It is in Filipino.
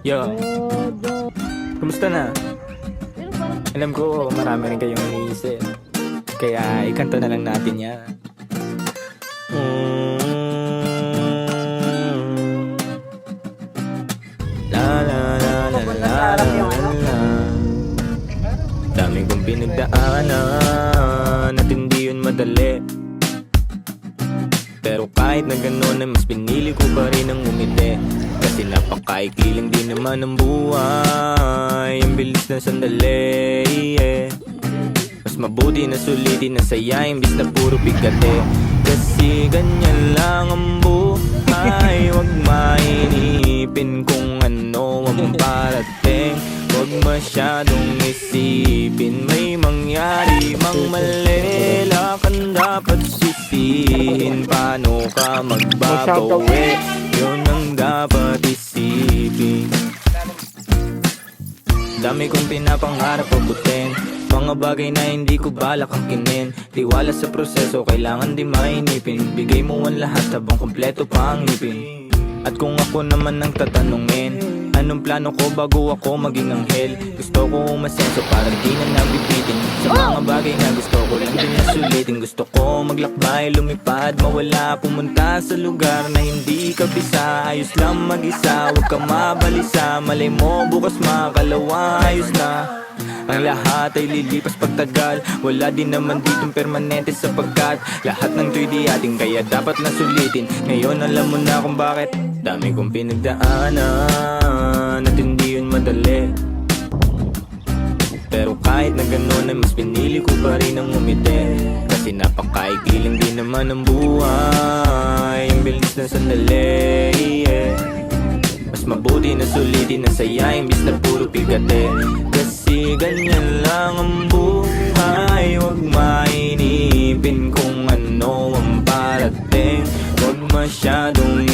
Yo, kumusta na? Alam ko marami rin kayong iniisip, kaya ikanto na lang natin yan. La la la la la la la. Dami kong pinagdaanan at hindi yun madali, pero kahit na gano'n ay mas pinili ko pa rin ang umiti. Kasi napakaikli lang din naman ang buhay, ang bilis ng sandali, yeah. Mas mabuti na sulitin na saya imbis na puro bigate. Kasi ganyan lang ang buhay, huwag mainipin kung ano ang parating. Huwag masyadong isipin, may mangyari mang mali, lakan dapat sisihin. Paano ka magbabawi, yun ang dapat isipin. Dami kong pinapangarap abutin, mga bagay na hindi ko balak angkinin. Tiwala sa proseso, kailangan di mainipin. Bigay mo ang lahat habang kompleto pa ang ngipin. At kung ako naman ang tatanungin, anong plano ko bago ako maging anghel? Gusto ko umasenso para di na nabibitin sa mga bagay na gusto ko lang din na sulitin. Gusto ko maglakbay, lumipad, mawala, pumunta sa lugar na hindi ka bisa. Ayos lang mag-isa, huwag ka mabalisa. Malay mo bukas makalawa, ayos na. Ang lahat ay lilipas pagtagal, wala din naman ditong permanente sapagkat lahat ng to'y di ating, kaya dapat na sulitin. Ngayon alam mo na kung bakit. Dami kong pinagdaanan at hindi yun madali, pero kahit na gano'n ay mas pinili ko pa rin ang umiti. Kasi napakaikli lang din naman ang buhay, ang bilis ng sandali, yeah. Mas mabuti na sulitin na saya imbis na puro bigate. Kasi ganyan lang ang buhay, huwag mainipin kung ano ang parating. Huwag masyadong